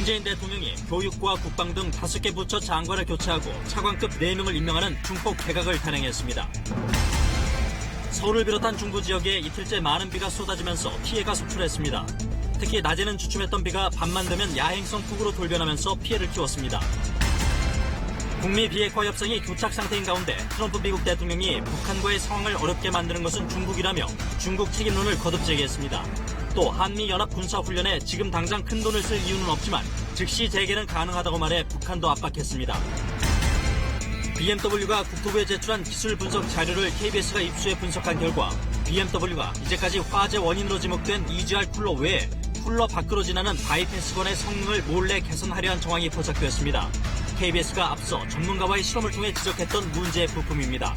문재인 대통령이 교육부와 국방 등 5개 부처 장관을 교체하고 차관급 4명을 임명하는 중폭 개각을 단행했습니다. 서울을 비롯한 중부 지역에 이틀째 많은 비가 쏟아지면서 피해가 속출했습니다. 특히 낮에는 주춤했던 비가 밤만 되면 야행성 폭우로 돌변하면서 피해를 키웠습니다. 북미 비핵화 협상이 교착 상태인 가운데 트럼프 미국 대통령이 북한과의 상황을 어렵게 만드는 것은 중국이라며 중국 책임론을 거듭 제기했습니다. 또 한미연합 군사훈련에 지금 당장 큰 돈을 쓸 이유는 없지만 즉시 재개는 가능하다고 말해 북한도 압박했습니다. BMW가 국토부에 제출한 기술 분석 자료를 KBS가 입수해 분석한 결과 BMW가 이제까지 화재 원인으로 지목된 EGR 쿨러 외에 쿨러 밖으로 지나는 바이패스건의 성능을 몰래 개선하려 한 정황이 포착되었습니다. KBS가 앞서 전문가와의 실험을 통해 지적했던 문제의 부품입니다.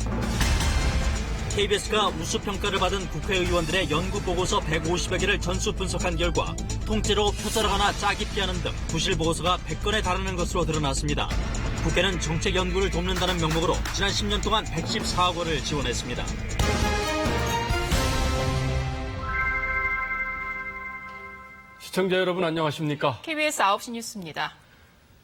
KBS가 우수평가를 받은 국회의원들의 연구보고서 150여 개를 전수 분석한 결과 통째로 펴자르거나 짜기 피하는 등 부실 보고서가 100건에 달하는 것으로 드러났습니다. 국회는 정책 연구를 돕는다는 명목으로 지난 10년 동안 114억 원을 지원했습니다. 시청자 여러분 안녕하십니까? KBS 9시 뉴스입니다.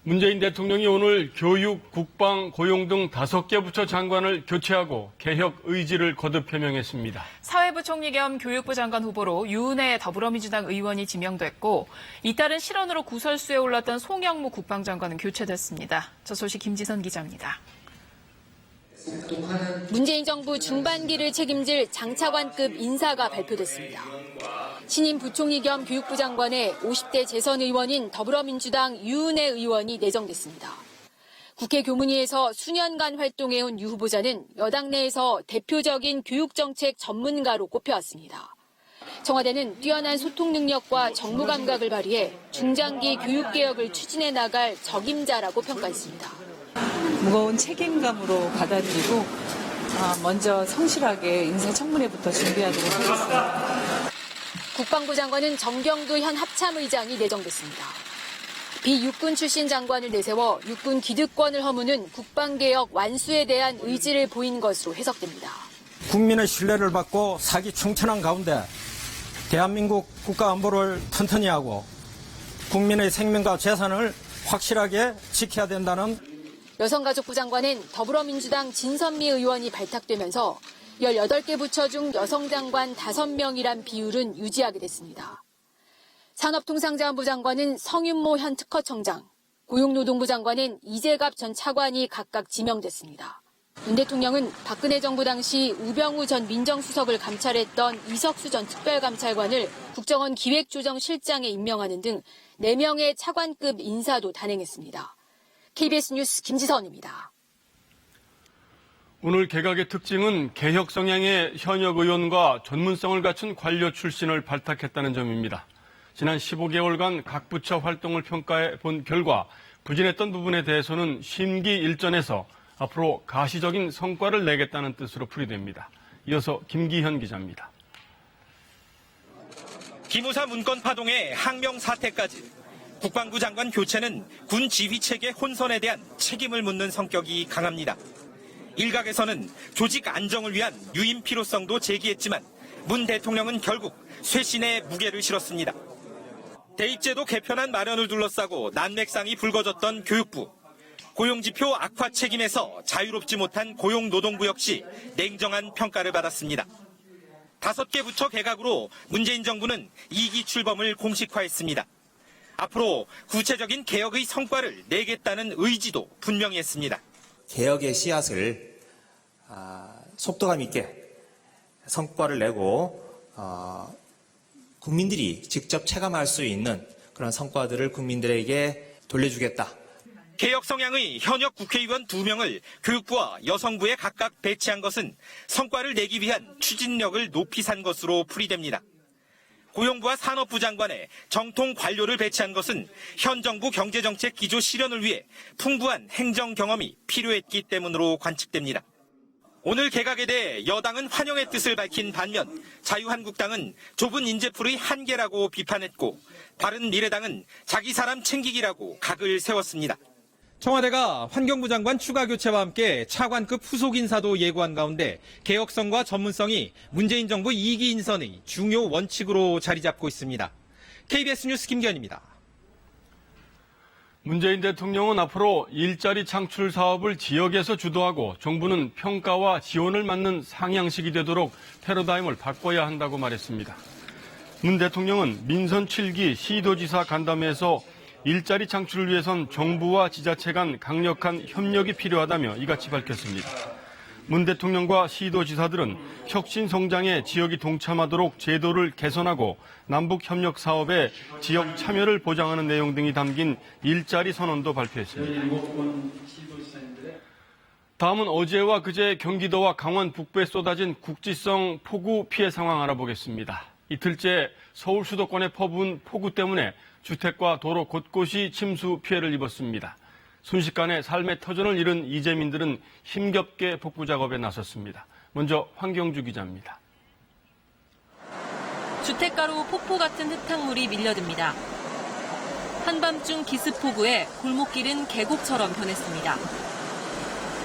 문재인 대통령이 오늘 교육, 국방, 고용 등 5개 부처 장관을 교체하고 개혁 의지를 거듭 표명했습니다. 사회부 총리 겸 교육부 장관 후보로 유은혜 더불어민주당 의원이 지명됐고 이따른 실언으로 구설수에 올랐던 송영무 국방장관은 교체됐습니다. 저 소식 김지선 기자입니다. 문재인 정부 중반기를 책임질 장차관급 인사가 발표됐습니다. 신임 부총리 겸 교육부 장관에 50대 재선 의원인 더불어민주당 유은혜 의원이 내정됐습니다. 국회 교문위에서 수년간 활동해온 유 후보자는 여당 내에서 대표적인 교육정책 전문가로 꼽혀왔습니다. 청와대는 뛰어난 소통 능력과 정무 감각을 발휘해 중장기 교육개혁을 추진해 나갈 적임자라고 평가했습니다. 무거운 책임감으로 받아들이고 먼저 성실하게 인사청문회부터 준비하도록 하겠습니다. 국방부 장관은 정경두 현 합참의장이 내정됐습니다. 비육군 출신 장관을 내세워 육군 기득권을 허무는 국방개혁 완수에 대한 의지를 보인 것으로 해석됩니다. 국민의 신뢰를 받고 사기 충천한 가운데 대한민국 국가 안보를 튼튼히 하고 국민의 생명과 재산을 확실하게 지켜야 된다는 여성가족부 장관은 더불어민주당 진선미 의원이 발탁되면서 18개 부처 중 여성 장관 5명이란 비율은 유지하게 됐습니다. 산업통상자원부 장관은 성윤모 현 특허청장, 고용노동부 장관은 이재갑 전 차관이 각각 지명됐습니다. 윤 대통령은 박근혜 정부 당시 우병우 전 민정수석을 감찰했던 이석수 전 특별감찰관을 국정원 기획조정실장에 임명하는 등 4명의 차관급 인사도 단행했습니다. KBS 뉴스 김지선입니다. 오늘 개각의 특징은 개혁 성향의 현역 의원과 전문성을 갖춘 관료 출신을 발탁했다는 점입니다. 지난 15개월간 각 부처 활동을 평가해 본 결과 부진했던 부분에 대해서는 심기일전해서 앞으로 가시적인 성과를 내겠다는 뜻으로 풀이됩니다. 이어서 김기현 기자입니다. 기무사 문건 파동의 항명 사태까지 국방부 장관 교체는 군 지휘체계 혼선에 대한 책임을 묻는 성격이 강합니다. 일각에서는 조직 안정을 위한 유임 필요성도 제기했지만 문 대통령은 결국 쇄신의 무게를 실었습니다. 대입제도 개편안 마련을 둘러싸고 난맥상이 불거졌던 교육부. 고용지표 악화 책임에서 자유롭지 못한 고용노동부 역시 냉정한 평가를 받았습니다. 5개 부처 개각으로 문재인 정부는 2기 출범을 공식화했습니다. 앞으로 구체적인 개혁의 성과를 내겠다는 의지도 분명히 했습니다. 개혁의 씨앗을 속도감 있게 성과를 내고 국민들이 직접 체감할 수 있는 그런 성과들을 국민들에게 돌려주겠다. 개혁 성향의 현역 국회의원 2명을 교육부와 여성부에 각각 배치한 것은 성과를 내기 위한 추진력을 높이 산 것으로 풀이됩니다. 고용부와 산업부 장관에 정통 관료를 배치한 것은 현 정부 경제정책 기조 실현을 위해 풍부한 행정 경험이 필요했기 때문으로 관측됩니다. 오늘 개각에 대해 여당은 환영의 뜻을 밝힌 반면 자유한국당은 좁은 인재풀의 한계라고 비판했고 바른미래당은 자기 사람 챙기기라고 각을 세웠습니다. 청와대가 환경부 장관 추가 교체와 함께 차관급 후속 인사도 예고한 가운데 개혁성과 전문성이 문재인 정부 2기 인선의 중요 원칙으로 자리 잡고 있습니다. KBS 뉴스 김기현입니다. 문재인 대통령은 앞으로 일자리 창출 사업을 지역에서 주도하고 정부는 평가와 지원을 맡는 상향식이 되도록 패러다임을 바꿔야 한다고 말했습니다. 문 대통령은 민선 7기 시도지사 간담회에서 일자리 창출을 위해선 정부와 지자체 간 강력한 협력이 필요하다며 이같이 밝혔습니다. 문 대통령과 시도지사들은 혁신 성장에 지역이 동참하도록 제도를 개선하고 남북협력 사업에 지역 참여를 보장하는 내용 등이 담긴 일자리 선언도 발표했습니다. 다음은 어제와 그제 경기도와 강원 북부에 쏟아진 국지성 폭우 피해 상황 알아보겠습니다. 이틀째 서울 수도권에 퍼부은 폭우 때문에 주택과 도로 곳곳이 침수 피해를 입었습니다. 순식간에 삶의 터전을 잃은 이재민들은 힘겹게 복구 작업에 나섰습니다. 먼저 황경주 기자입니다. 주택가로 폭포 같은 흙탕물이 밀려듭니다. 한밤중 기습폭우에 골목길은 계곡처럼 변했습니다.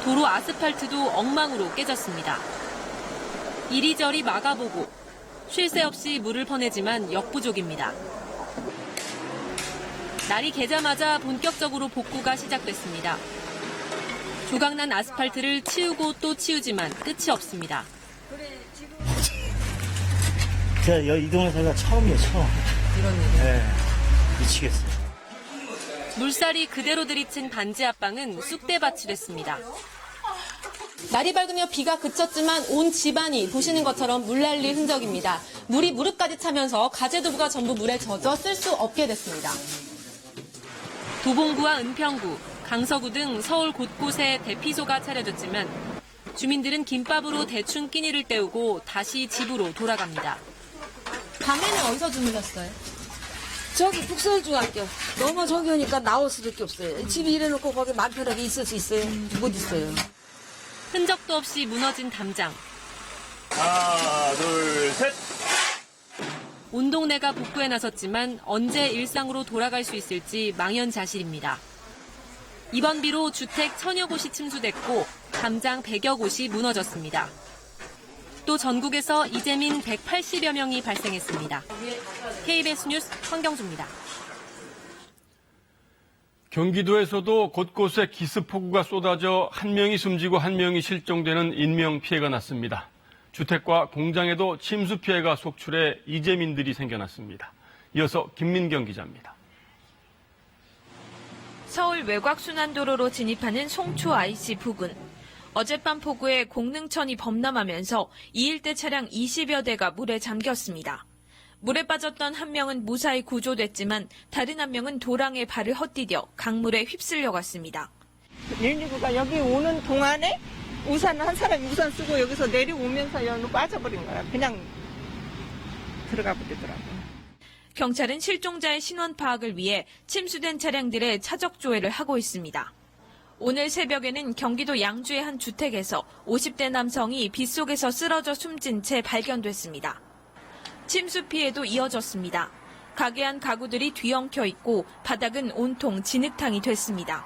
도로 아스팔트도 엉망으로 깨졌습니다. 이리저리 막아보고 쉴 새 없이 물을 퍼내지만 역부족입니다. 날이 개자마자 본격적으로 복구가 시작됐습니다. 조각난 아스팔트를 치우고 또 치우지만 끝이 없습니다. 제가 이 동네가 처음이에요, 처음. 이런 일이? 네, 미치겠어요. 물살이 그대로 들이친 단지 앞방은 쑥대밭이 됐습니다. 날이 밝으며 비가 그쳤지만 온 집안이 보시는 것처럼 물난리 흔적입니다. 물이 무릎까지 차면서 가재두부가 전부 물에 젖어 쓸 수 없게 됐습니다. 도봉구와 은평구, 강서구 등 서울 곳곳에 대피소가 차려졌지만 주민들은 김밥으로 대충 끼니를 때우고 다시 집으로 돌아갑니다. 밤에는 어디서 주무셨어요? 저기 북서울중학교. 너무 저기 오니까 나올 수밖에 없어요. 집에 이래놓고 거기 마음 편하게 있을 수 있어요? 못 있어요. 흔적도 없이 무너진 담장. 하나, 둘, 셋. 온 동네가 복구에 나섰지만 언제 일상으로 돌아갈 수 있을지 망연자실입니다. 이번 비로 주택 1000여 곳이 침수됐고 담장 100여 곳이 무너졌습니다. 또 전국에서 이재민 180여 명이 발생했습니다. KBS 뉴스 황경주입니다. 경기도에서도 곳곳에 기습폭우가 쏟아져 한 명이 숨지고 한 명이 실종되는 인명피해가 났습니다. 주택과 공장에도 침수 피해가 속출해 이재민들이 생겨났습니다. 이어서 김민경 기자입니다. 서울 외곽순환도로로 진입하는 송초 IC 부근. 어젯밤 폭우에 공릉천이 범람하면서 이 일대 차량 20여 대가 물에 잠겼습니다. 물에 빠졌던 한 명은 무사히 구조됐지만 다른 한 명은 도랑에 발을 헛디뎌 강물에 휩쓸려 갔습니다. 119가 여기 오는 동안에 한 사람이 우산 쓰고 여기서 내려오면서 여기로 빠져버린 거야. 그냥 들어가 버리더라고요. 경찰은 실종자의 신원 파악을 위해 침수된 차량들의 차적 조회를 하고 있습니다. 오늘 새벽에는 경기도 양주의 한 주택에서 50대 남성이 빗속에서 쓰러져 숨진 채 발견됐습니다. 침수 피해도 이어졌습니다. 가게 안 가구들이 뒤엉켜 있고 바닥은 온통 진흙탕이 됐습니다.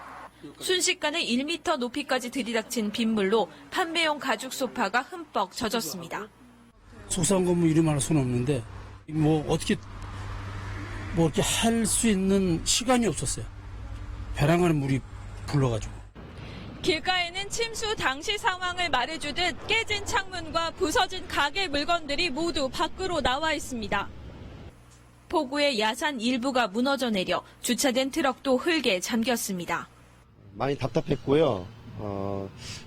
순식간에 1m 높이까지 들이닥친 빗물로 판매용 가죽 소파가 흠뻑 젖었습니다. 속상한 건 뭐 이름할 수는 없는데 어떻게 이렇게 할 수 있는 시간이 없었어요. 벼랑 안에 물이 불러가지고. 길가에는 침수 당시 상황을 말해주듯 깨진 창문과 부서진 가게 물건들이 모두 밖으로 나와 있습니다. 폭우에 야산 일부가 무너져 내려 주차된 트럭도 흙에 잠겼습니다. 많이 답답했고요.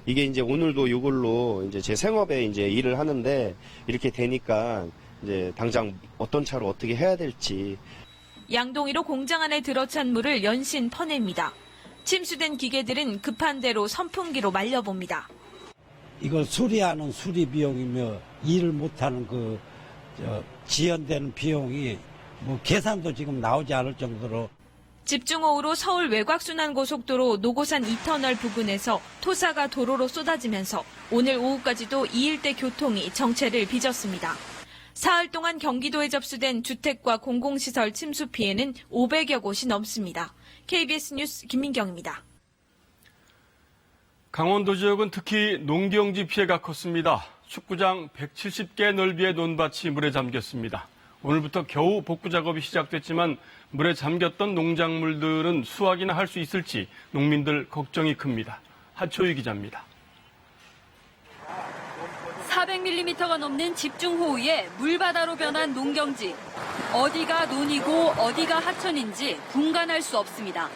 이게 이제 오늘도 이걸로 이제 제 생업에 이제 일을 하는데 이렇게 되니까 이제 당장 어떤 차로 어떻게 해야 될지. 양동이로 공장 안에 들어찬 물을 연신 퍼냅니다. 침수된 기계들은 급한 대로 선풍기로 말려봅니다. 이걸 수리하는 수리 비용이며 일을 못하는 지연되는 비용이 계산도 지금 나오지 않을 정도로. 집중호우로 서울 외곽순환고속도로 노고산 2터널 부근에서 토사가 도로로 쏟아지면서 오늘 오후까지도 이 일대 교통이 정체를 빚었습니다. 사흘 동안 경기도에 접수된 주택과 공공시설 침수 피해는 500여 곳이 넘습니다. KBS 뉴스 김민경입니다. 강원도 지역은 특히 농경지 피해가 컸습니다. 축구장 170개 넓이의 논밭이 물에 잠겼습니다. 오늘부터 겨우 복구 작업이 시작됐지만 물에 잠겼던 농작물들은 수확이나 할 수 있을지 농민들 걱정이 큽니다. 하초희 기자입니다. 400mm가 넘는 집중호우에 물바다로 변한 농경지. 어디가 논이고 어디가 하천인지 분간할 수 없습니다.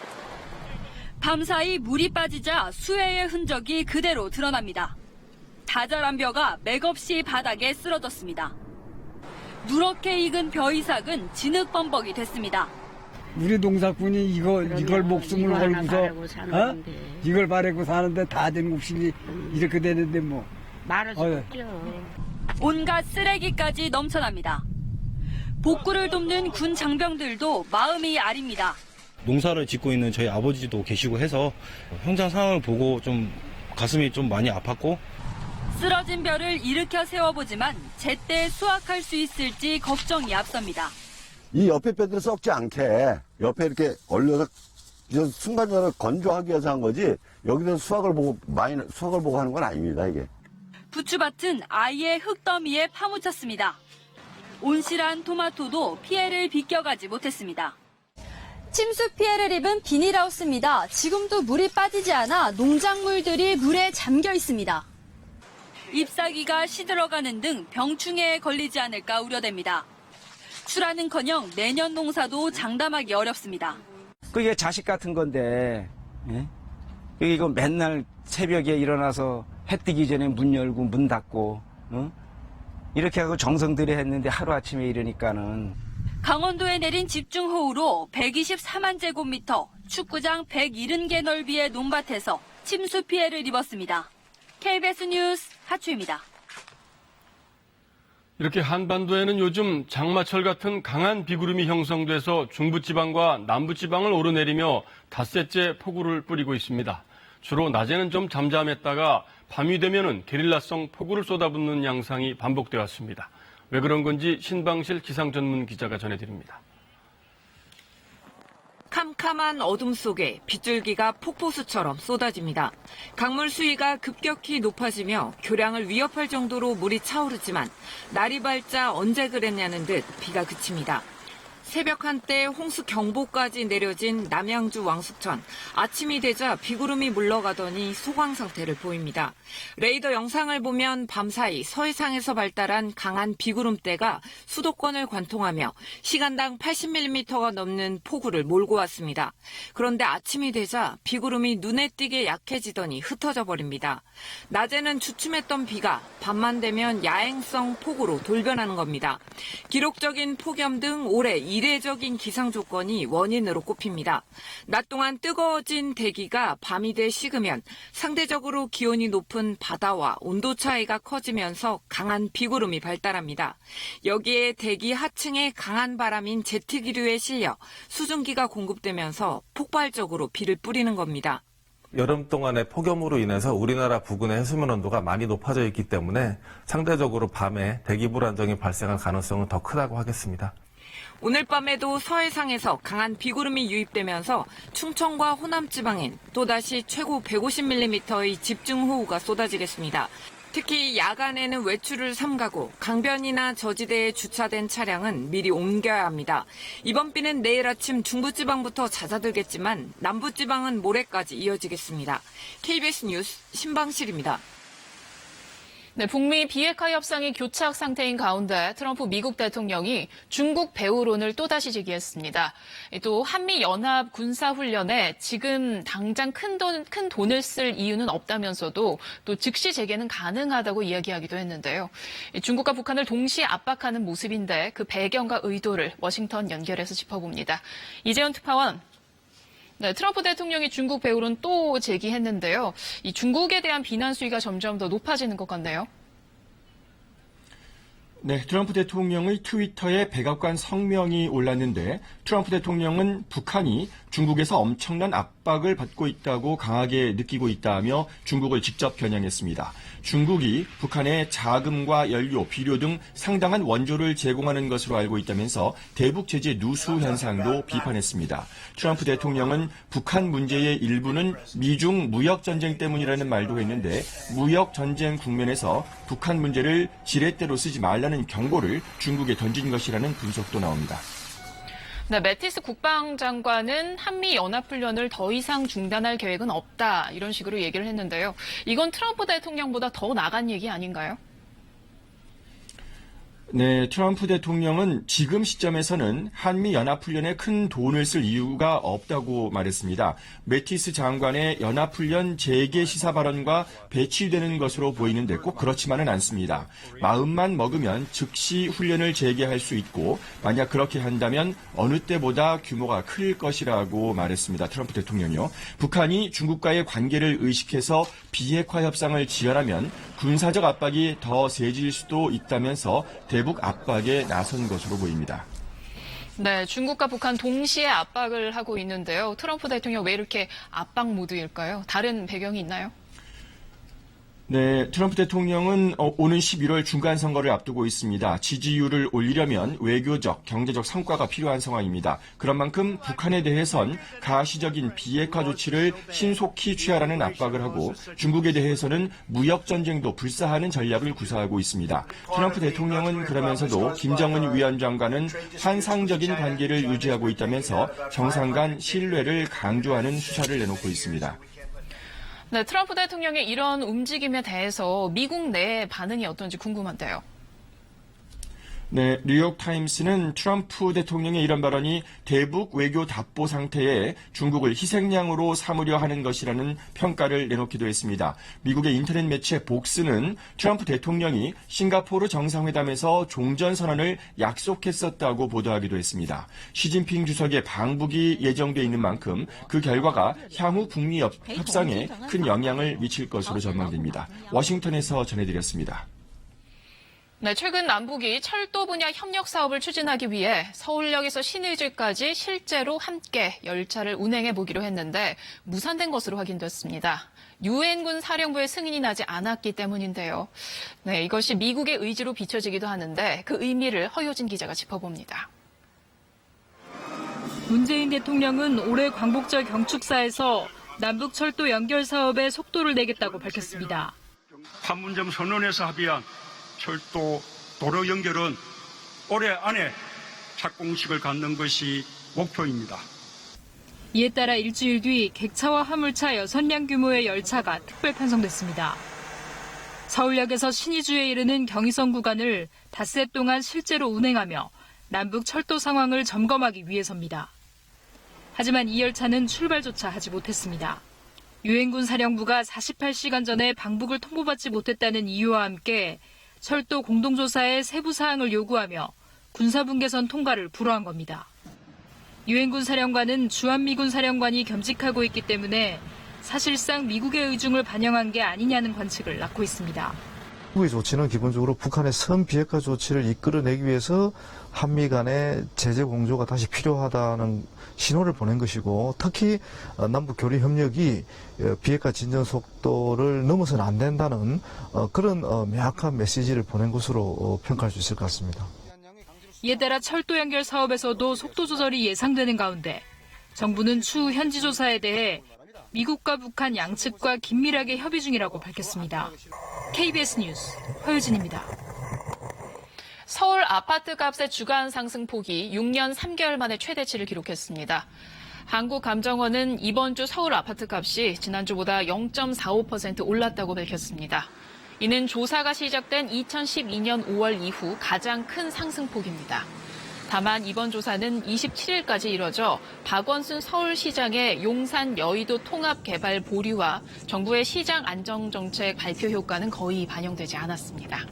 밤사이 물이 빠지자 수해의 흔적이 그대로 드러납니다. 다 자란 벼가 맥없이 바닥에 쓰러졌습니다. 누렇게 익은 벼 이삭은 진흙범벅이 됐습니다. 우리 농사꾼이 이걸 목숨을 걸고서 이걸 바라고 사는데 다 된 몫이 이렇게 되는데 뭐. 말할 수 없죠. 온갖 쓰레기까지 넘쳐납니다. 복구를 돕는 군 장병들도 마음이 아립니다. 농사를 짓고 있는 저희 아버지도 계시고 해서 현장 상황을 보고 좀 가슴이 좀 많이 아팠고 쓰러진 벼를 일으켜 세워보지만 제때 수확할 수 있을지 걱정이 앞섭니다. 이 옆에 뼈들이 썩지 않게 옆에 이렇게 얼려서 순간적으로 건조하기 위해서 한 거지 여기서 수확을 보고 하는 건 아닙니다, 이게. 부추밭은 아예 흙더미에 파묻혔습니다. 온실한 토마토도 피해를 비껴가지 못했습니다. 침수 피해를 입은 비닐하우스입니다. 지금도 물이 빠지지 않아 농작물들이 물에 잠겨 있습니다. 잎사귀가 시들어가는 등 병충해에 걸리지 않을까 우려됩니다. 출하는커녕 내년 농사도 장담하기 어렵습니다. 그게 자식 같은 건데, 예? 이거 맨날 새벽에 일어나서 해 뜨기 전에 문 열고 문 닫고, 이렇게 하고 정성 들여 했는데 하루아침에 이러니까는. 강원도에 내린 집중호우로 124만 제곱미터, 축구장 170개 넓이의 논밭에서 침수 피해를 입었습니다. KBS 뉴스 하추입니다. 이렇게 한반도에는 요즘 장마철 같은 강한 비구름이 형성돼서 중부지방과 남부지방을 오르내리며 닷새째 폭우를 뿌리고 있습니다. 주로 낮에는 좀 잠잠했다가 밤이 되면은 게릴라성 폭우를 쏟아붓는 양상이 반복되어 왔습니다. 왜 그런 건지 신방실 기상 전문 기자가 전해드립니다. 캄캄한 어둠 속에 빗줄기가 폭포수처럼 쏟아집니다. 강물 수위가 급격히 높아지며 교량을 위협할 정도로 물이 차오르지만 날이 밝자 언제 그랬냐는 듯 비가 그칩니다. 새벽 한때 홍수경보까지 내려진 남양주 왕숙천. 아침이 되자 비구름이 물러가더니 소강 상태를 보입니다. 레이더 영상을 보면 밤사이 서해상에서 발달한 강한 비구름대가 수도권을 관통하며 시간당 80mm가 넘는 폭우를 몰고 왔습니다. 그런데 아침이 되자 비구름이 눈에 띄게 약해지더니 흩어져 버립니다. 낮에는 주춤했던 비가 밤만 되면 야행성 폭우로 돌변하는 겁니다. 기록적인 폭염 등 올해 이례적인 기상 조건이 원인으로 꼽힙니다. 낮 동안 뜨거워진 대기가 밤이 돼 식으면 상대적으로 기온이 높은 바다와 온도 차이가 커지면서 강한 비구름이 발달합니다. 여기에 대기 하층에 강한 바람인 제트기류에 실려 수증기가 공급되면서 폭발적으로 비를 뿌리는 겁니다. 여름 동안의 폭염으로 인해서 우리나라 부근의 해수면 온도가 많이 높아져 있기 때문에 상대적으로 밤에 대기 불안정이 발생할 가능성은 더 크다고 하겠습니다. 오늘 밤에도 서해상에서 강한 비구름이 유입되면서 충청과 호남 지방엔 또다시 최고 150mm의 집중호우가 쏟아지겠습니다. 특히 야간에는 외출을 삼가고 강변이나 저지대에 주차된 차량은 미리 옮겨야 합니다. 이번 비는 내일 아침 중부지방부터 잦아들겠지만 남부지방은 모레까지 이어지겠습니다. KBS 뉴스 신방실입니다. 네, 북미 비핵화 협상이 교착 상태인 가운데 트럼프 미국 대통령이 중국 배후론을 또다시 제기했습니다. 또 한미 연합 군사훈련에 지금 당장 큰 돈을 쓸 이유는 없다면서도 또 즉시 재개는 가능하다고 이야기하기도 했는데요. 중국과 북한을 동시에 압박하는 모습인데 그 배경과 의도를 워싱턴 연결해서 짚어봅니다. 이재현 특파원. 네, 트럼프 대통령이 중국 배후론 또 제기했는데요. 이 중국에 대한 비난 수위가 점점 더 높아지는 것 같네요. 네, 트럼프 대통령의 트위터에 백악관 성명이 올랐는데 트럼프 대통령은 북한이 중국에서 엄청난 압박을 받고 있다고 강하게 느끼고 있다며 중국을 직접 겨냥했습니다. 중국이 북한에 자금과 연료, 비료 등 상당한 원조를 제공하는 것으로 알고 있다면서 대북 제재 누수 현상도 비판했습니다. 트럼프 대통령은 북한 문제의 일부는 미중 무역 전쟁 때문이라는 말도 했는데 무역 전쟁 국면에서 북한 문제를 지렛대로 쓰지 말라는 경고를 중국에 던진 것이라는 분석도 나옵니다. 네, 매티스 국방장관은 한미 연합훈련을 더 이상 중단할 계획은 없다 이런 식으로 얘기를 했는데요. 이건 트럼프 대통령보다 더 나간 얘기 아닌가요? 네, 트럼프 대통령은 지금 시점에서는 한미 연합훈련에 큰 돈을 쓸 이유가 없다고 말했습니다. 매티스 장관의 연합훈련 재개 시사 발언과 배치되는 것으로 보이는데 꼭 그렇지만은 않습니다. 마음만 먹으면 즉시 훈련을 재개할 수 있고 만약 그렇게 한다면 어느 때보다 규모가 클 것이라고 말했습니다. 트럼프 대통령이요. 북한이 중국과의 관계를 의식해서 비핵화 협상을 지연하면 군사적 압박이 더 세질 수도 있다면서 대북 압박에 나선 것으로 보입니다. 네, 중국과 북한 동시에 압박을 하고 있는데요. 트럼프 대통령 왜 이렇게 압박 모드일까요? 다른 배경이 있나요? 네, 트럼프 대통령은 오는 11월 중간선거를 앞두고 있습니다. 지지율을 올리려면 외교적, 경제적 성과가 필요한 상황입니다. 그런 만큼 북한에 대해선 가시적인 비핵화 조치를 신속히 취하라는 압박을 하고 중국에 대해서는 무역전쟁도 불사하는 전략을 구사하고 있습니다. 트럼프 대통령은 그러면서도 김정은 위원장과는 환상적인 관계를 유지하고 있다면서 정상 간 신뢰를 강조하는 수사를 내놓고 있습니다. 네, 트럼프 대통령의 이런 움직임에 대해서 미국 내 반응이 어떤지 궁금한데요. 네, 뉴욕타임스는 트럼프 대통령의 이런 발언이 대북 외교 답보 상태에 중국을 희생양으로 삼으려 하는 것이라는 평가를 내놓기도 했습니다. 미국의 인터넷 매체 복스는 트럼프 대통령이 싱가포르 정상회담에서 종전선언을 약속했었다고 보도하기도 했습니다. 시진핑 주석의 방북이 예정돼 있는 만큼 그 결과가 향후 북미 협상에 큰 영향을 미칠 것으로 전망됩니다. 워싱턴에서 전해드렸습니다. 네, 최근 남북이 철도 분야 협력 사업을 추진하기 위해 서울역에서 신의주까지 실제로 함께 열차를 운행해 보기로 했는데 무산된 것으로 확인됐습니다. 유엔군 사령부의 승인이 나지 않았기 때문인데요. 네, 이것이 미국의 의지로 비춰지기도 하는데 그 의미를 허효진 기자가 짚어봅니다. 문재인 대통령은 올해 광복절 경축사에서 남북 철도 연결 사업에 속도를 내겠다고 밝혔습니다. 판문점 선언에서 합의한 철도 도로 연결은 올해 안에 착공식을 갖는 것이 목표입니다. 이에 따라 일주일 뒤 객차와 화물차 6량 규모의 열차가 특별 편성됐습니다. 서울역에서 신의주에 이르는 경의선 구간을 닷새 동안 실제로 운행하며 남북 철도 상황을 점검하기 위해서입니다. 하지만 이 열차는 출발조차 하지 못했습니다. 유엔군 사령부가 48시간 전에 방북을 통보받지 못했다는 이유와 함께 철도 공동조사의 세부 사항을 요구하며 군사분계선 통과를 불허한 겁니다. 유엔군 사령관은 주한미군 사령관이 겸직하고 있기 때문에 사실상 미국의 의중을 반영한 게 아니냐는 관측을 낳고 있습니다. 미국의 조치는 기본적으로 북한의 선 비핵화 조치를 이끌어내기 위해서 한미 간의 제재 공조가 다시 필요하다는 신호를 보낸 것이고 특히 남북 교류 협력이 비핵화 진전 속도를 넘어서는 안 된다는 그런 명확한 메시지를 보낸 것으로 평가할 수 있을 것 같습니다. 이에 따라 철도 연결 사업에서도 속도 조절이 예상되는 가운데 정부는 추후 현지 조사에 대해 미국과 북한 양측과 긴밀하게 협의 중이라고 밝혔습니다. KBS 뉴스 허유진입니다. 서울 아파트 값의 주간 상승폭이 6년 3개월 만에 최대치를 기록했습니다. 한국감정원은 이번 주 서울 아파트 값이 지난주보다 0.45% 올랐다고 밝혔습니다. 이는 조사가 시작된 2012년 5월 이후 가장 큰 상승폭입니다. 다만 이번 조사는 27일까지 이뤄져 박원순 서울시장의 용산 여의도 통합개발 보류와 정부의 시장 안정정책 발표 효과는 거의 반영되지 않았습니다.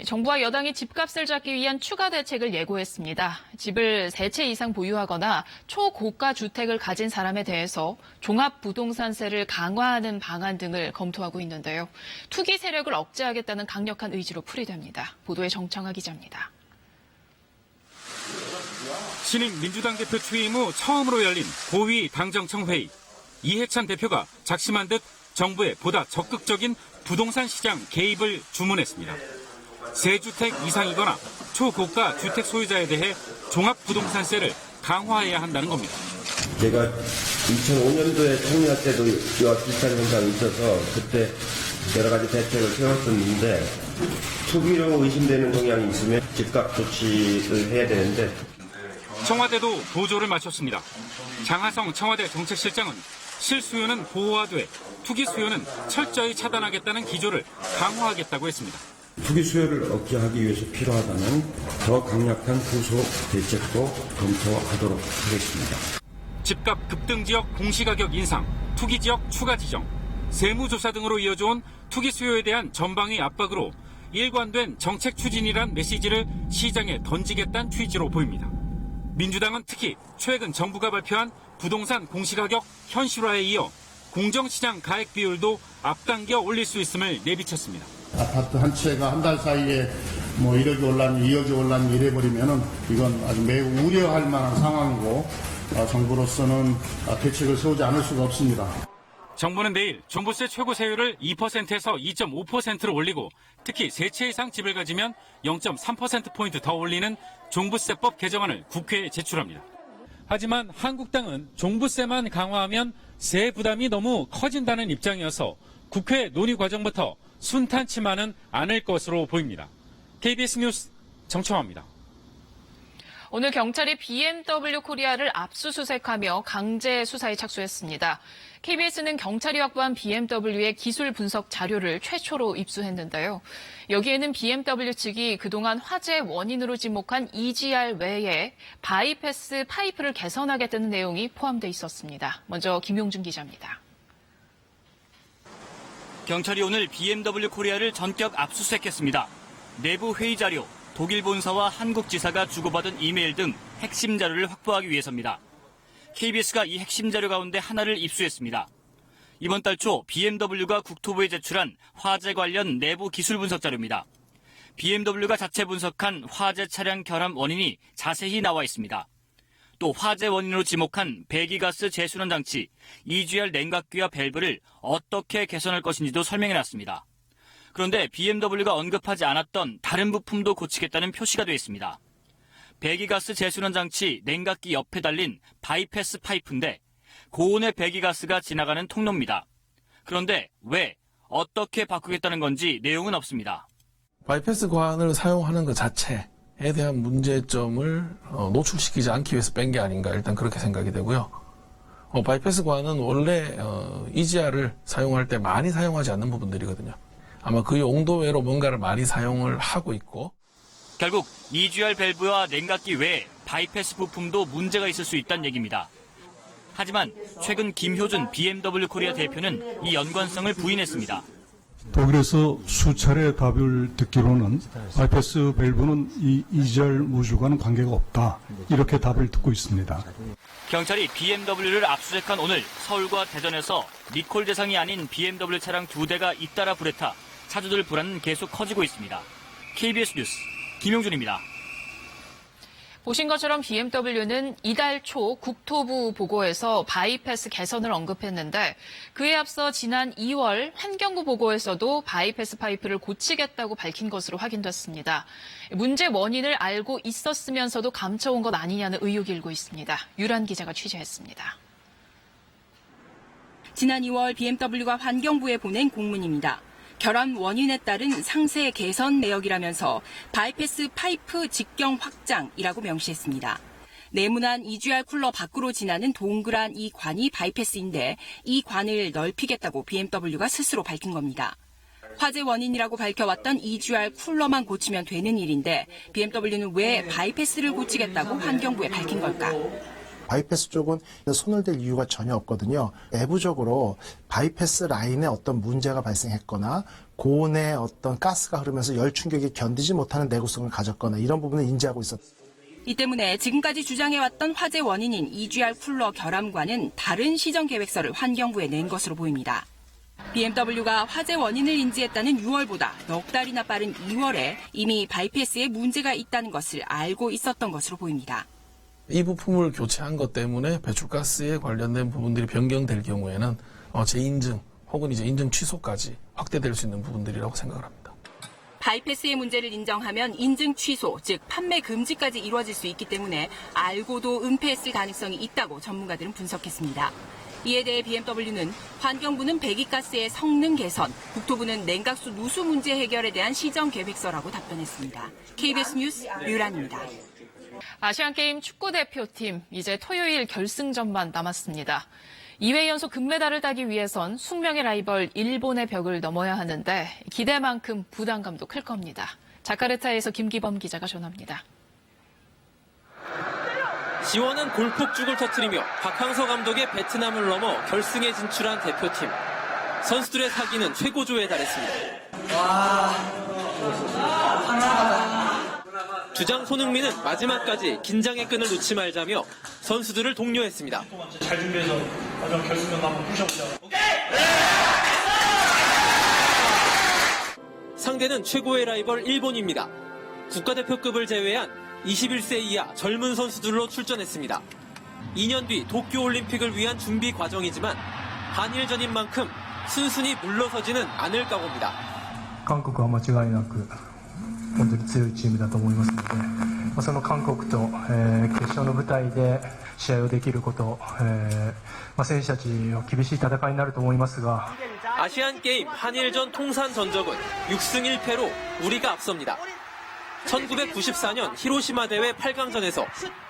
정부와 여당이 집값을 잡기 위한 추가 대책을 예고했습니다. 집을 3채 이상 보유하거나 초고가 주택을 가진 사람에 대해서 종합부동산세를 강화하는 방안 등을 검토하고 있는데요. 투기 세력을 억제하겠다는 강력한 의지로 풀이됩니다. 보도에 정청아 기자입니다. 신임 민주당 대표 취임 후 처음으로 열린 고위 당정청 회의. 이해찬 대표가 작심한 듯 정부의 보다 적극적인 부동산 시장 개입을 주문했습니다. 3주택 이상이거나 초고가 주택 소유자에 대해 종합부동산세를 강화해야 한다는 겁니다. 제가 2005년도에 총리할 때도 이와 비슷한 현상이 있어서 그때 여러 가지 대책을 세웠었는데 투기로 의심되는 동향이 있으면 즉각 조치를 해야 되는데 청와대도 보조를 마쳤습니다. 장하성 청와대 정책실장은 실수요는 보호하되 투기 수요는 철저히 차단하겠다는 기조를 강화하겠다고 했습니다. 투기 수요를 억제하기 위해서 필요하다면 더 강력한 후속 대책도 검토하도록 하겠습니다. 집값 급등 지역 공시가격 인상, 투기 지역 추가 지정, 세무조사 등으로 이어져온 투기 수요에 대한 전방위 압박으로 일관된 정책 추진이란 메시지를 시장에 던지겠다는 취지로 보입니다. 민주당은 특히 최근 정부가 발표한 부동산 공시가격 현실화에 이어 공정시장 가액 비율도 앞당겨 올릴 수 있음을 내비쳤습니다. 아파트 한 채가 한 달 사이에 1억이 올랐니 2억이 올랐니 이래버리면은 이건 아주 매우 우려할 만한 상황이고 정부로서는 대책을 세우지 않을 수가 없습니다. 정부는 내일 종부세 최고 세율을 2%에서 2.5%로 올리고 특히 3채 이상 집을 가지면 0.3%포인트 더 올리는 종부세법 개정안을 국회에 제출합니다. 하지만 한국당은 종부세만 강화하면 세 부담이 너무 커진다는 입장이어서 국회 논의 과정부터 순탄치만은 않을 것으로 보입니다. KBS 뉴스 정청화입니다. 오늘 경찰이 BMW 코리아를 압수수색하며 강제 수사에 착수했습니다. KBS는 경찰이 확보한 BMW의 기술 분석 자료를 최초로 입수했는데요. 여기에는 BMW 측이 그동안 화재 원인으로 지목한 EGR 외에 바이패스 파이프를 개선하겠다는 내용이 포함돼 있었습니다. 먼저 김용준 기자입니다. 경찰이 오늘 BMW 코리아를 전격 압수수색했습니다. 내부 회의 자료, 독일 본사와 한국 지사가 주고받은 이메일 등 핵심 자료를 확보하기 위해서입니다. KBS가 이 핵심 자료 가운데 하나를 입수했습니다. 이번 달 초 BMW가 국토부에 제출한 화재 관련 내부 기술 분석 자료입니다. BMW가 자체 분석한 화재 차량 결함 원인이 자세히 나와 있습니다. 또 화재 원인으로 지목한 배기가스 재순환 장치, EGR 냉각기와 밸브를 어떻게 개선할 것인지도 설명해놨습니다. 그런데 BMW가 언급하지 않았던 다른 부품도 고치겠다는 표시가 되어 있습니다. 배기가스 재순환 장치 냉각기 옆에 달린 바이패스 파이프인데 고온의 배기가스가 지나가는 통로입니다. 그런데 왜, 어떻게 바꾸겠다는 건지 내용은 없습니다. 바이패스 관을 사용하는 것 자체에 대한 문제점을 노출시키지 않기 위해서 뺀 게 아닌가 일단 그렇게 생각이 되고요. 바이패스 관은 원래 EGR을 사용할 때 많이 사용하지 않는 부분들이거든요. 아마 그 용도외로 뭔가를 많이 사용을 하고 있고 결국 EGR 밸브와 냉각기 외에 바이패스 부품도 문제가 있을 수 있다는 얘기입니다. 하지만 최근 김효준 BMW 코리아 대표는 이 연관성을 부인했습니다. 독일에서 수차례 답을 듣기로는 바이패스 밸브는 이 EGR 모듈과는 관계가 없다. 이렇게 답을 듣고 있습니다. 경찰이 BMW를 압수수색한 오늘 서울과 대전에서 리콜 대상이 아닌 BMW 차량 2대가 잇따라 불에 타 차주들 불안은 계속 커지고 있습니다. KBS 뉴스 김용준입니다. 보신 것처럼 BMW는 이달 초 국토부 보고에서 바이패스 개선을 언급했는데 그에 앞서 지난 2월 환경부 보고에서도 바이패스 파이프를 고치겠다고 밝힌 것으로 확인됐습니다. 문제 원인을 알고 있었으면서도 감춰온 것 아니냐는 의혹이 일고 있습니다. 유란 기자가 취재했습니다. 지난 2월 BMW가 환경부에 보낸 공문입니다. 결함 원인에 따른 상세 개선 내역이라면서 바이패스 파이프 직경 확장이라고 명시했습니다. 네모난 EGR 쿨러 밖으로 지나는 동그란 이 관이 바이패스인데 이 관을 넓히겠다고 BMW가 스스로 밝힌 겁니다. 화재 원인이라고 밝혀왔던 EGR 쿨러만 고치면 되는 일인데 BMW는 왜 바이패스를 고치겠다고 환경부에 밝힌 걸까? 바이패스 쪽은 손을 댈 이유가 전혀 없거든요. 내부적으로 바이패스 라인에 어떤 문제가 발생했거나 고온의 어떤 가스가 흐르면서 열 충격이 견디지 못하는 내구성을 가졌거나 이런 부분을 인지하고 있었습니다. 이 때문에 지금까지 주장해왔던 화재 원인인 EGR 쿨러 결함과는 다른 시정 계획서를 환경부에 낸 것으로 보입니다. BMW가 화재 원인을 인지했다는 6월보다 넉 달이나 빠른 2월에 이미 바이패스에 문제가 있다는 것을 알고 있었던 것으로 보입니다. 이 부품을 교체한 것 때문에 배출가스에 관련된 부분들이 변경될 경우에는 재인증 혹은 이제 인증 취소까지 확대될 수 있는 부분들이라고 생각을 합니다. 바이패스의 문제를 인정하면 인증 취소, 즉 판매 금지까지 이루어질 수 있기 때문에 알고도 은폐했을 가능성이 있다고 전문가들은 분석했습니다. 이에 대해 BMW는 환경부는 배기가스의 성능 개선, 국토부는 냉각수 누수 문제 해결에 대한 시정 계획서라고 답변했습니다. KBS 뉴스 류란입니다. 아시안게임 축구대표팀 이제 토요일 결승전만 남았습니다. 2회 연속 금메달을 따기 위해선 숙명의 라이벌 일본의 벽을 넘어야 하는데 기대만큼 부담감도 클 겁니다. 자카르타에서 김기범 기자가 전합니다. 시원한 골폭죽을 터뜨리며 박항서 감독의 베트남을 넘어 결승에 진출한 대표팀. 선수들의 사기는 최고조에 달했습니다. 주장 손흥민은 마지막까지 긴장의 끈을 놓지 말자며 선수들을 독려했습니다. 잘 준비해서 마지막 결승전 한번 부셔보자. 상대는 최고의 라이벌 일본입니다. 국가대표급을 제외한 21세 이하 젊은 선수들로 출전했습니다. 2년 뒤 도쿄올림픽을 위한 준비 과정이지만 한일전인 만큼 순순히 물러서지는 않을 각오입니다. 한국은 間違いなく本当に強いチームだと思いますので、その韓国と、決勝の舞台で試合をできること、選手たちの厳しい戦いになると思いますが 아시안게임 한일전 통산 전적은 6승 1패로 우리가 앞섭니다. 1994년 히로시마 대회 8강전에서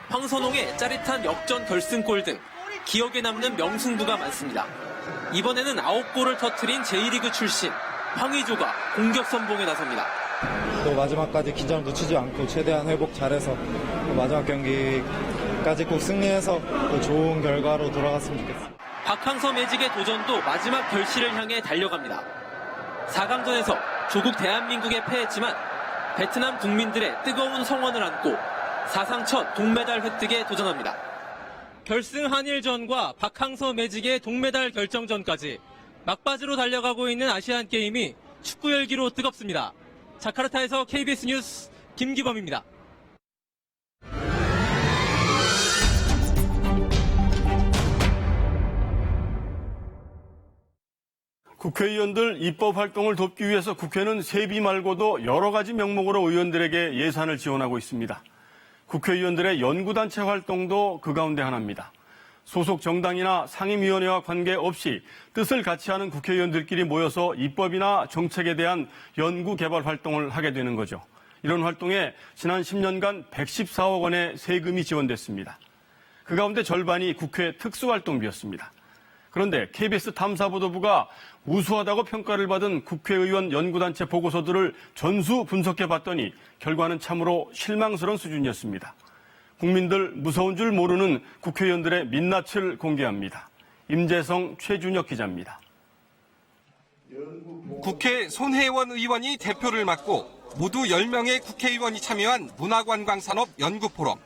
황선홍의 짜릿한 역전 결승골 등 기억에 남는 명승부가 많습니다. 이번에는 9골을 터뜨린 J리그 출신 황의조가 공격 선봉에 나섭니다. 또 마지막까지 긴장 놓치지 않고 최대한 회복 잘해서 마지막 경기까지 꼭 승리해서 또 좋은 결과로 돌아갔으면 좋겠습니다. 박항서 매직의 도전도 마지막 결실을 향해 달려갑니다. 4강전에서 조국 대한민국에 패했지만 베트남 국민들의 뜨거운 성원을 안고 사상 첫 동메달 획득에 도전합니다. 결승 한일전과 박항서 매직의 동메달 결정전까지 막바지로 달려가고 있는 아시안게임이 축구 열기로 뜨겁습니다. 자카르타에서 KBS 뉴스 김기범입니다. 국회의원들 입법 활동을 돕기 위해서 국회는 세비 말고도 여러 가지 명목으로 의원들에게 예산을 지원하고 있습니다. 국회의원들의 연구단체 활동도 그 가운데 하나입니다. 소속 정당이나 상임위원회와 관계없이 뜻을 같이 하는 국회의원들끼리 모여서 입법이나 정책에 대한 연구 개발 활동을 하게 되는 거죠. 이런 활동에 지난 10년간 114억 원의 세금이 지원됐습니다. 그 가운데 절반이 국회 특수활동비였습니다. 그런데 KBS 탐사보도부가 우수하다고 평가를 받은 국회의원 연구단체 보고서들을 전수 분석해봤더니 결과는 참으로 실망스러운 수준이었습니다. 국민들 무서운 줄 모르는 국회의원들의 민낯을 공개합니다. 임재성, 최준혁 기자입니다. 국회 손혜원 의원이 대표를 맡고 모두 10명의 국회의원이 참여한 문화관광산업 연구포럼.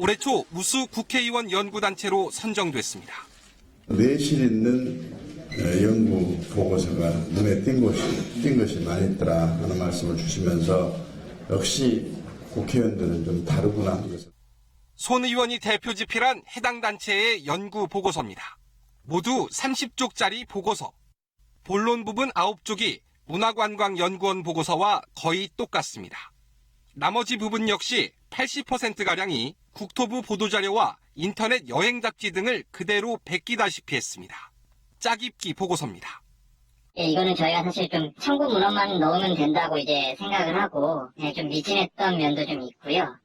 올해 초 우수 국회의원 연구단체로 선정됐습니다. 내실 있는 연구 보고서가 눈에 띈 것이 많이 있더라 하는 말씀을 주시면서 역시 국회의원들은 좀 다르구나 하는 것을. 손 의원이 대표 집필한 해당 단체의 연구 보고서입니다. 모두 30쪽짜리 보고서. 본론 부분 9쪽이 문화관광연구원 보고서와 거의 똑같습니다. 나머지 부분 역시 80%가량이 국토부 보도자료와 인터넷 여행 잡지 등을 그대로 베끼다시피 했습니다. 짜깁기 보고서입니다. 이거는 저희가 사실 좀 참고 문헌만 넣으면 된다고 이제 생각을 하고 좀 미진했던 면도 좀 있고요.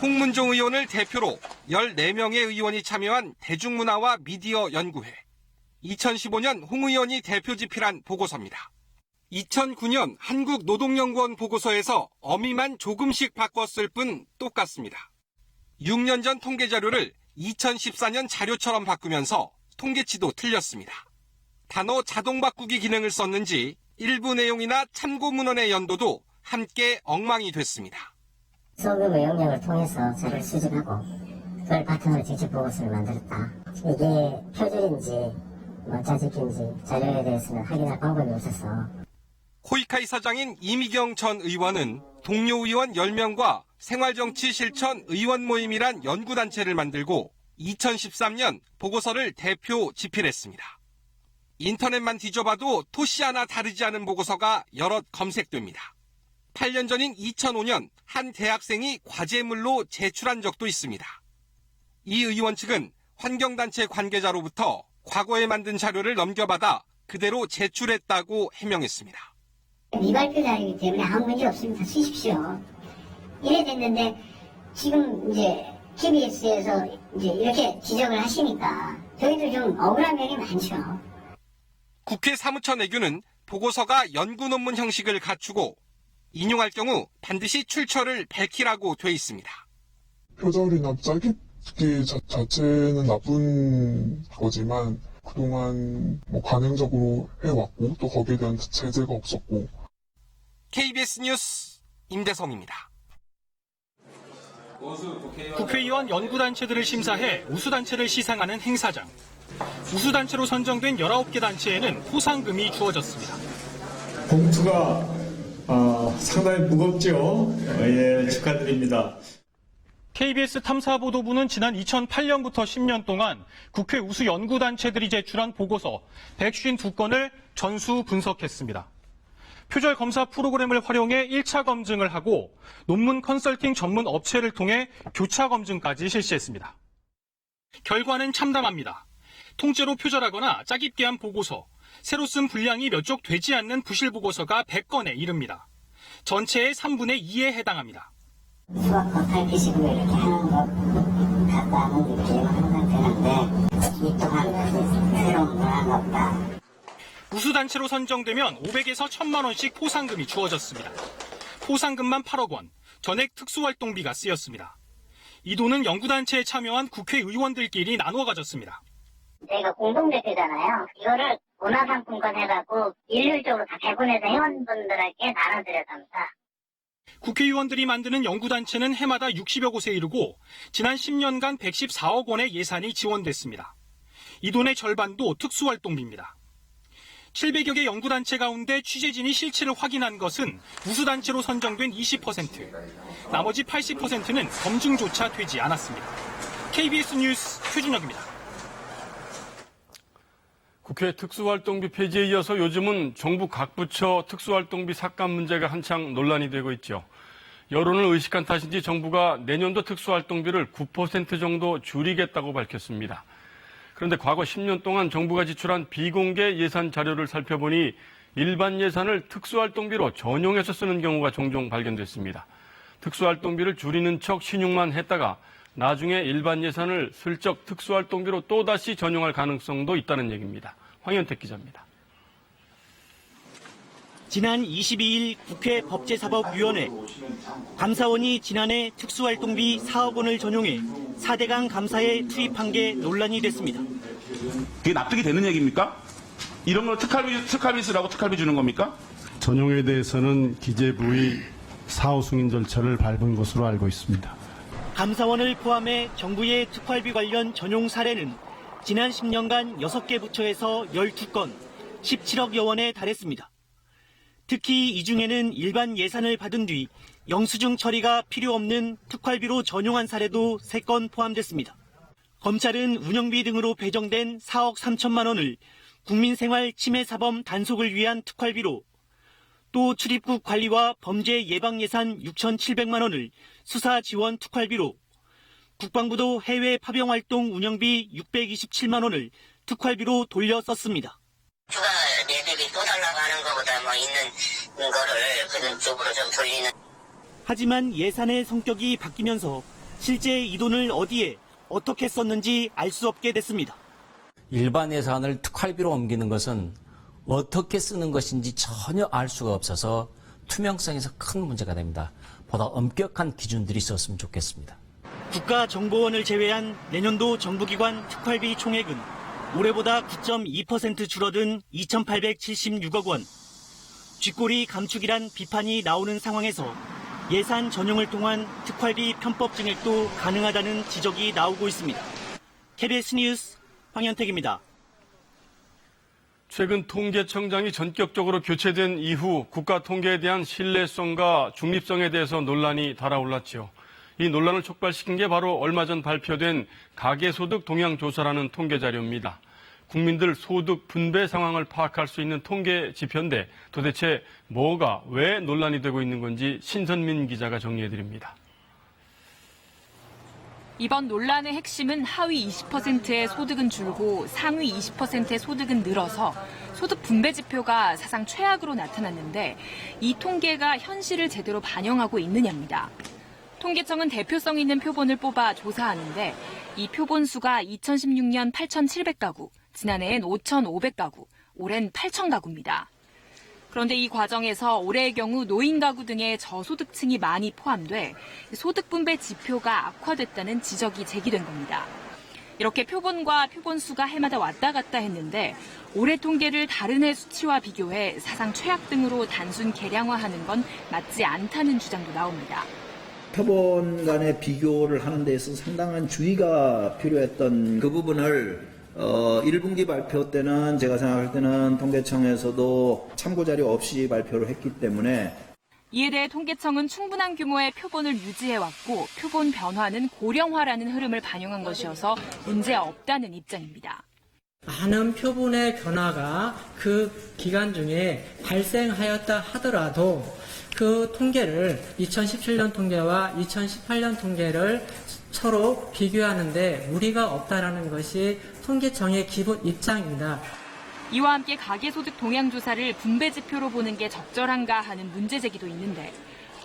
홍문종 의원을 대표로 14명의 의원이 참여한 대중문화와 미디어 연구회. 2015년 홍 의원이 대표 집필한 보고서입니다. 2009년 한국노동연구원 보고서에서 어미만 조금씩 바꿨을 뿐 똑같습니다. 6년 전 통계 자료를 2014년 자료처럼 바꾸면서 통계치도 틀렸습니다. 단어 자동 바꾸기 기능을 썼는지 일부 내용이나 참고 문헌의 연도도 함께 엉망이 됐습니다. 소규모 영역을 통해서 자료를 수집하고 그걸 바탕으로 직접 보고서를 만들었다. 이게 표절인지 짜집기인지 자료에 대해서는 확인할 방법이 없어서. 코이카 이사장인 이미경 전 의원은 동료 의원 10명과 생활정치실천 의원 모임이란 연구단체를 만들고 2013년 보고서를 대표 집필했습니다. 인터넷만 뒤져봐도 토시 하나 다르지 않은 보고서가 여럿 검색됩니다. 8년 전인 2005년 한 대학생이 과제물로 제출한 적도 있습니다. 이 의원 측은 환경단체 관계자로부터 과거에 만든 자료를 넘겨받아 그대로 제출했다고 해명했습니다. 미발표 자료이기 때문에 아무 문제 없으면 다 쓰십시오. 이래 됐는데 지금 이제 KBS에서 이제 이렇게 지적을 하시니까 저희도 좀 억울한 면이 많죠. 국회 사무처 내규는 보고서가 연구 논문 형식을 갖추고 인용할 경우 반드시 출처를 밝히라고 돼 있습니다. 표절이나 짜깁기 자체는 나쁜 거지만 그동안 관행적으로 해왔고 또 거기에 대한 제재가 없었고. KBS 뉴스 임대성입니다. 국회의원 연구단체들을 심사해 우수단체를 시상하는 행사장. 우수단체로 선정된 19개 단체에는 포상금이 주어졌습니다. 봉투가 상당히 무겁죠. 예, 축하드립니다. KBS 탐사보도부는 지난 2008년부터 10년 동안 국회 우수 연구단체들이 제출한 보고서 152건을 전수 분석했습니다. 표절 검사 프로그램을 활용해 1차 검증을 하고 논문 컨설팅 전문 업체를 통해 교차 검증까지 실시했습니다. 결과는 참담합니다. 통째로 표절하거나 짜깁기한 보고서, 새로 쓴 분량이 몇 쪽 되지 않는 부실 보고서가 100건에 이릅니다. 전체의 3분의 2에 해당합니다. 수학과 탈피식으로 이렇게 하는 것 같다는 느낌이 항상 드는데 이 또한 새로운 문화가 없다. 우수단체로 선정되면 500에서 1000만 원씩 포상금이 주어졌습니다. 포상금만 8억 원, 전액 특수활동비가 쓰였습니다. 이 돈은 연구단체에 참여한 국회의원들끼리 나누어 가졌습니다. 저희가 공동대표잖아요. 이거를 문화상품권 해갖고 일률적으로 다 배분해서 회원분들에게 나눠드렸답니다. 국회의원들이 만드는 연구단체는 해마다 60여 곳에 이르고 지난 10년간 114억 원의 예산이 지원됐습니다. 이 돈의 절반도 특수활동비입니다. 700여 개 연구단체 가운데 취재진이 실체를 확인한 것은 우수단체로 선정된 20%, 나머지 80%는 검증조차 되지 않았습니다. KBS 뉴스 최준혁입니다. 국회 특수활동비 폐지에 이어서 요즘은 정부 각 부처 특수활동비 삭감 문제가 한창 논란이 되고 있죠. 여론을 의식한 탓인지 정부가 내년도 특수활동비를 9% 정도 줄이겠다고 밝혔습니다. 그런데 과거 10년 동안 정부가 지출한 비공개 예산 자료를 살펴보니 일반 예산을 특수활동비로 전용해서 쓰는 경우가 종종 발견됐습니다. 특수활동비를 줄이는 척 신용만 했다가 나중에 일반 예산을 슬쩍 특수활동비로 또다시 전용할 가능성도 있다는 얘기입니다. 황현택 기자입니다. 지난 22일 국회 법제사법위원회 감사원이 지난해 특수활동비 4억 원을 전용해 4대강 감사에 투입한 게 논란이 됐습니다. 그게 납득이 되는 얘기입니까? 이런 걸 특활비 쓰라고 특활비 주는 겁니까? 전용에 대해서는 기재부의 사후 승인 절차를 밟은 것으로 알고 있습니다. 감사원을 포함해 정부의 특활비 관련 전용 사례는 지난 10년간 6개 부처에서 12건, 17억여 원에 달했습니다. 특히 이 중에는 일반 예산을 받은 뒤 영수증 처리가 필요 없는 특활비로 전용한 사례도 3건 포함됐습니다. 검찰은 운영비 등으로 배정된 4억 3천만 원을 국민생활 침해사범 단속을 위한 특활비로, 또 출입국 관리와 범죄 예방 예산 6,700만 원을 수사 지원 특활비로, 국방부도 해외 파병 활동 운영비 627만 원을 특활비로 돌려 썼습니다. 추가 예산비 또 달라고 하는 것보다 있는 거를 그런 쪽으로 좀 돌리는. 하지만 예산의 성격이 바뀌면서 실제 이 돈을 어디에 어떻게 썼는지 알 수 없게 됐습니다. 일반 예산을 특활비로 옮기는 것은 어떻게 쓰는 것인지 전혀 알 수가 없어서 투명성에서 큰 문제가 됩니다. 보다 엄격한 기준들이 있었으면 좋겠습니다. 국가정보원을 제외한 내년도 정부기관 특활비 총액은 올해보다 9.2% 줄어든 2,876억 원. 쥐꼬리 감축이란 비판이 나오는 상황에서 예산 전용을 통한 특활비 편법 증액도 가능하다는 지적이 나오고 있습니다. KBS 뉴스 황현택입니다. 최근 통계청장이 전격적으로 교체된 이후 국가 통계에 대한 신뢰성과 중립성에 대해서 논란이 달아올랐지요. 이 논란을 촉발시킨 게 바로 얼마 전 발표된 가계소득 동향조사라는 통계 자료입니다. 국민들 소득 분배 상황을 파악할 수 있는 통계 지표인데 도대체 뭐가 왜 논란이 되고 있는 건지 신선민 기자가 정리해드립니다. 이번 논란의 핵심은 하위 20%의 소득은 줄고 상위 20%의 소득은 늘어서 소득 분배 지표가 사상 최악으로 나타났는데 이 통계가 현실을 제대로 반영하고 있느냐입니다. 통계청은 대표성 있는 표본을 뽑아 조사하는데 이 표본 수가 2016년 8,700가구, 지난해엔 5,500가구, 올해는 8,000가구입니다. 그런데 이 과정에서 올해의 경우 노인 가구 등의 저소득층이 많이 포함돼 소득 분배 지표가 악화됐다는 지적이 제기된 겁니다. 이렇게 표본과 표본 수가 해마다 왔다 갔다 했는데 올해 통계를 다른 해 수치와 비교해 사상 최악 등으로 단순 계량화하는 건 맞지 않다는 주장도 나옵니다. 표본 간의 비교를 하는 데 있어서 상당한 주의가 필요했던 그 부분을 1분기 발표 때는 제가 생각할 때는 통계청에서도 참고자료 없이 발표를 했기 때문에 이에 대해 통계청은 충분한 규모의 표본을 유지해왔고 표본 변화는 고령화라는 흐름을 반영한 것이어서 문제 없다는 입장입니다. 많은 표본의 변화가 그 기간 중에 발생하였다 하더라도 그 통계를 2017년 통계와 2018년 통계를 서로 비교하는데 무리가 없다라는 것이 통계청의 기본 입장입니다. 이와 함께 가계소득 동향조사를 분배지표로 보는 게 적절한가 하는 문제 제기도 있는데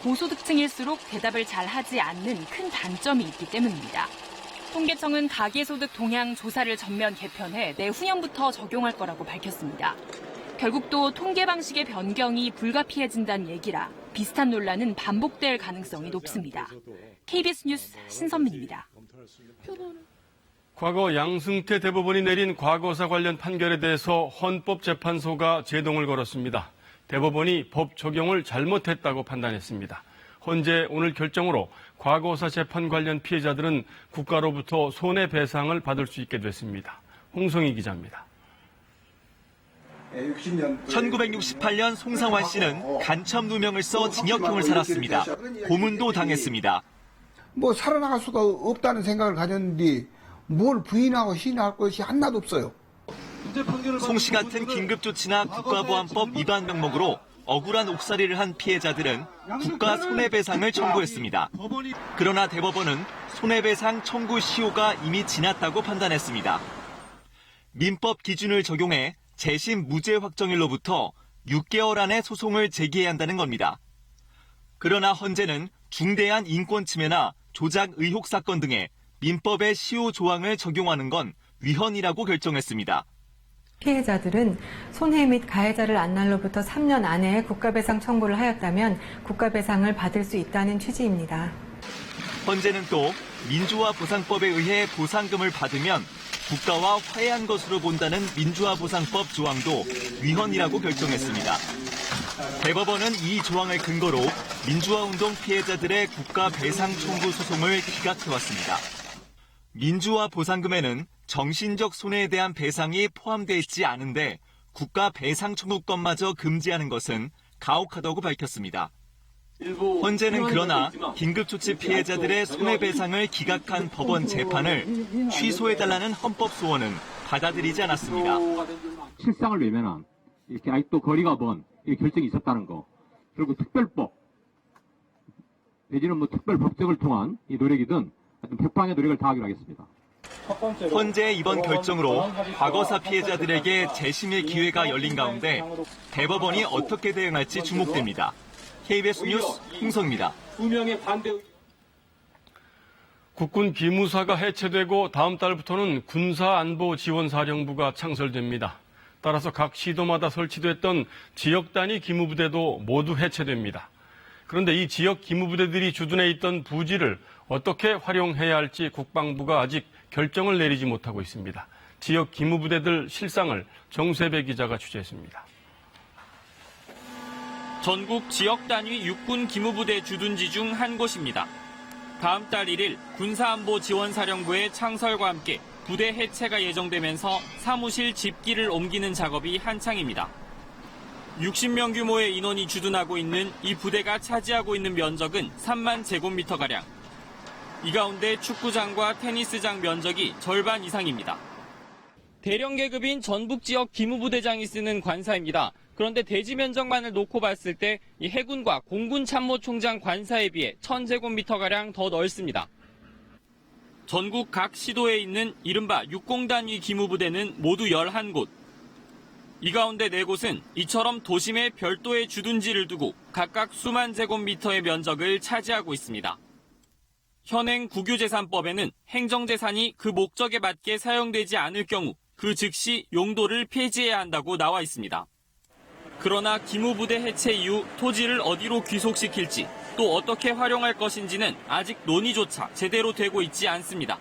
고소득층일수록 대답을 잘 하지 않는 큰 단점이 있기 때문입니다. 통계청은 가계소득 동향조사를 전면 개편해 내후년부터 적용할 거라고 밝혔습니다. 결국 또 통계 방식의 변경이 불가피해진다는 얘기라 비슷한 논란은 반복될 가능성이 높습니다. KBS 뉴스 신선민입니다. 과거 양승태 대법원이 내린 과거사 관련 판결에 대해서 헌법재판소가 제동을 걸었습니다. 대법원이 법 적용을 잘못했다고 판단했습니다. 헌재 오늘 결정으로 과거사 재판 관련 피해자들은 국가로부터 손해배상을 받을 수 있게 됐습니다. 홍성희 기자입니다. 1968년 송상환 씨는 간첩 누명을 써 징역형을 살았습니다. 고문도 당했습니다. 뭐 살아나갈 수가 없다는 생각을 가졌는데 뭘 부인하고 시인할 것이 하나도 없어요. 송 씨 같은 긴급조치나 국가보안법 위반 명목으로 억울한 옥살이를 한 피해자들은 국가 손해배상을 청구했습니다. 그러나 대법원은 손해배상 청구 시효가 이미 지났다고 판단했습니다. 민법 기준을 적용해 재심 무죄 확정일로부터 6개월 안에 소송을 제기해야 한다는 겁니다. 그러나 헌재는 중대한 인권 침해나 조작 의혹 사건 등에 민법의 시효 조항을 적용하는 건 위헌이라고 결정했습니다. 피해자들은 손해 및 가해자를 안 날로부터 3년 안에 국가배상 청구를 하였다면 국가배상을 받을 수 있다는 취지입니다. 헌재는 또 민주화보상법에 의해 보상금을 받으면 국가와 화해한 것으로 본다는 민주화보상법 조항도 위헌이라고 결정했습니다. 대법원은 이 조항을 근거로 민주화운동 피해자들의 국가배상 청구 소송을 기각해왔습니다. 민주화보상금에는 정신적 손해에 대한 배상이 포함되어 있지 않은데 국가배상 청구권마저 금지하는 것은 가혹하다고 밝혔습니다. 헌재는 그러나 긴급조치 피해자들의 손해배상을 기각한 법원 재판을 취소해달라는 헌법 소원은 받아들이지 않았습니다. 실상을 외면한 이렇게 아직도 거리가 먼 결정이 있었다는 거, 그리고 특별법 내지는 특별 법정을 통한 이 노력이든 백방의 노력을 다하기로 하겠습니다. 헌재의 이번 결정으로 과거사 피해자들에게 재심의 기회가 열린 가운데 대법원이 어떻게 대응할지 주목됩니다. KBS 뉴스 홍성입니다. 국군 기무사가 해체되고 다음 달부터는 군사안보지원사령부가 창설됩니다. 따라서 각 시도마다 설치됐던 지역 단위 기무부대도 모두 해체됩니다. 그런데 이 지역 기무부대들이 주둔해 있던 부지를 어떻게 활용해야 할지 국방부가 아직 결정을 내리지 못하고 있습니다. 지역 기무부대들 실상을 정세배 기자가 취재했습니다. 전국 지역 단위 육군 기무부대 주둔지 중 한 곳입니다. 다음 달 1일 군사안보지원사령부의 창설과 함께 부대 해체가 예정되면서 사무실 집기를 옮기는 작업이 한창입니다. 60명 규모의 인원이 주둔하고 있는 이 부대가 차지하고 있는 면적은 3만 제곱미터가량. 이 가운데 축구장과 테니스장 면적이 절반 이상입니다. 대령 계급인 전북 지역 기무부대장이 쓰는 관사입니다. 그런데 대지 면적만을 놓고 봤을 때 이 해군과 공군 참모총장 관사에 비해 1000제곱미터가량 더 넓습니다. 전국 각 시도에 있는 이른바 60단위 기무부대는 모두 11곳. 이 가운데 4곳은 이처럼 도심에 별도의 주둔지를 두고 각각 수만 제곱미터의 면적을 차지하고 있습니다. 현행 국유재산법에는 행정재산이 그 목적에 맞게 사용되지 않을 경우 그 즉시 용도를 폐지해야 한다고 나와 있습니다. 그러나 기무부대 해체 이후 토지를 어디로 귀속시킬지 또 어떻게 활용할 것인지는 아직 논의조차 제대로 되고 있지 않습니다.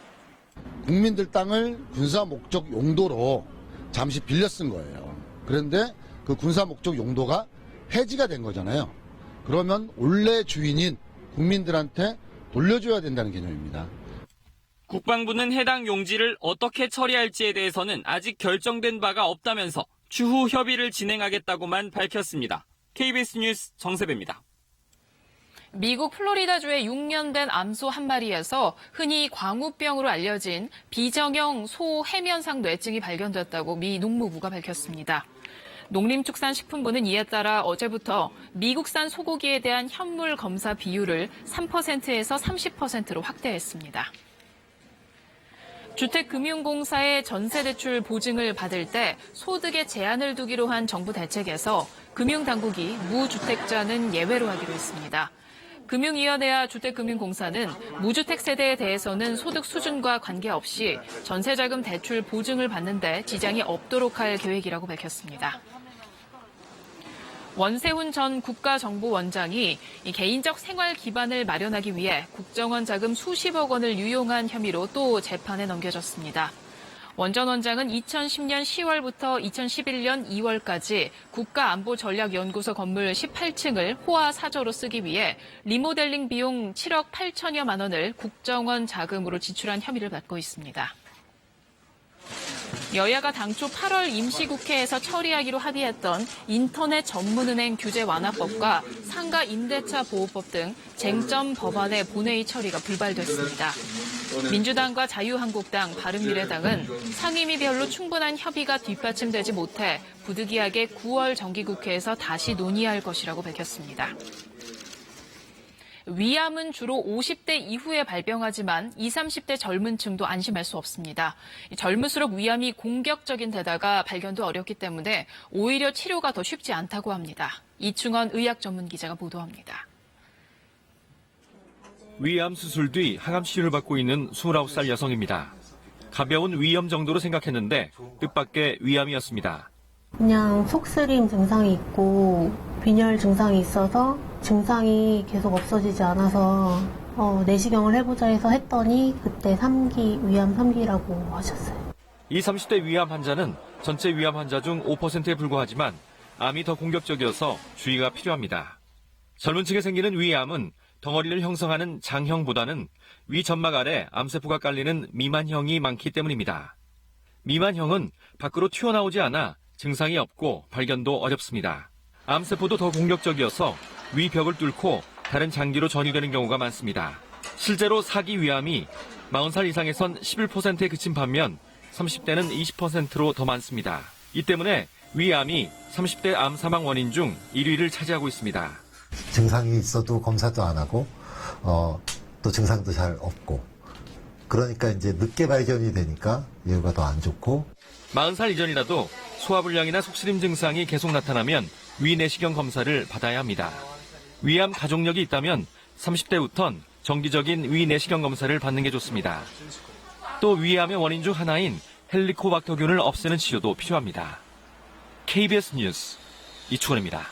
국민들 땅을 군사 목적 용도로 잠시 빌려 쓴 거예요. 그런데 그 군사 목적 용도가 폐지가 된 거잖아요. 그러면 원래 주인인 국민들한테 돌려줘야 된다는 개념입니다. 국방부는 해당 용지를 어떻게 처리할지에 대해서는 아직 결정된 바가 없다면서 추후 협의를 진행하겠다고만 밝혔습니다. KBS 뉴스 정세배입니다. 미국 플로리다주의 6년 된 암소 한 마리에서 흔히 광우병으로 알려진 비정형 소 해면상 뇌증이 발견됐다고 미 농무부가 밝혔습니다. 농림축산식품부는 이에 따라 어제부터 미국산 소고기에 대한 현물 검사 비율을 3%에서 30%로 확대했습니다. 주택금융공사의 전세대출 보증을 받을 때 소득에 제한을 두기로 한 정부 대책에서 금융당국이 무주택자는 예외로 하기로 했습니다. 금융위원회와 주택금융공사는 무주택 세대에 대해서는 소득 수준과 관계없이 전세자금 대출 보증을 받는데 지장이 없도록 할 계획이라고 밝혔습니다. 원세훈 전 국가정보원장이 개인적 생활 기반을 마련하기 위해 국정원 자금 수십억 원을 유용한 혐의로 또 재판에 넘겨졌습니다. 원 전 원장은 2010년 10월부터 2011년 2월까지 국가안보전략연구소 건물 18층을 호화 사저로 쓰기 위해 리모델링 비용 7억 8천여만 원을 국정원 자금으로 지출한 혐의를 받고 있습니다. 여야가 당초 8월 임시국회에서 처리하기로 합의했던 인터넷 전문은행 규제 완화법과 상가 임대차 보호법 등 쟁점 법안의 본회의 처리가 불발됐습니다. 민주당과 자유한국당, 바른미래당은 상임위별로 충분한 협의가 뒷받침되지 못해 부득이하게 9월 정기국회에서 다시 논의할 것이라고 밝혔습니다. 위암은 주로 50대 이후에 발병하지만 20, 30대 젊은 층도 안심할 수 없습니다. 젊을수록 위암이 공격적인 데다가 발견도 어렵기 때문에 오히려 치료가 더 쉽지 않다고 합니다. 이충원 의학 전문 기자가 보도합니다. 위암 수술 뒤 항암 치료를 받고 있는 29살 여성입니다. 가벼운 위염 정도로 생각했는데 뜻밖의 위암이었습니다. 그냥 속쓰림 증상이 있고 빈혈 증상이 있어서 증상이 계속 없어지지 않아서 내시경을 해보자 해서 했더니 그때 위암 3기라고 하셨어요. 이 30대 위암 환자는 전체 위암 환자 중 5%에 불과하지만 암이 더 공격적이어서 주의가 필요합니다. 젊은 층에 생기는 위암은 덩어리를 형성하는 장형보다는 위 점막 아래 암세포가 깔리는 미만형이 많기 때문입니다. 미만형은 밖으로 튀어나오지 않아 증상이 없고 발견도 어렵습니다. 암세포도 더 공격적이어서 위벽을 뚫고 다른 장기로 전이되는 경우가 많습니다. 실제로 사기 위암이 40살 이상에선 11%에 그친 반면 30대는 20%로 더 많습니다. 이 때문에 위암이 30대 암 사망 원인 중 1위를 차지하고 있습니다. 증상이 있어도 검사도 안 하고 또 증상도 잘 없고 그러니까 이제 늦게 발견이 되니까 예후가 더 안 좋고 40살 이전이라도 소화불량이나 속쓰림 증상이 계속 나타나면 위내시경 검사를 받아야 합니다. 위암 가족력이 있다면 30대부턴 정기적인 위내시경 검사를 받는 게 좋습니다. 또 위암의 원인 중 하나인 헬리코박터균을 없애는 치료도 필요합니다. KBS 뉴스 이충원입니다.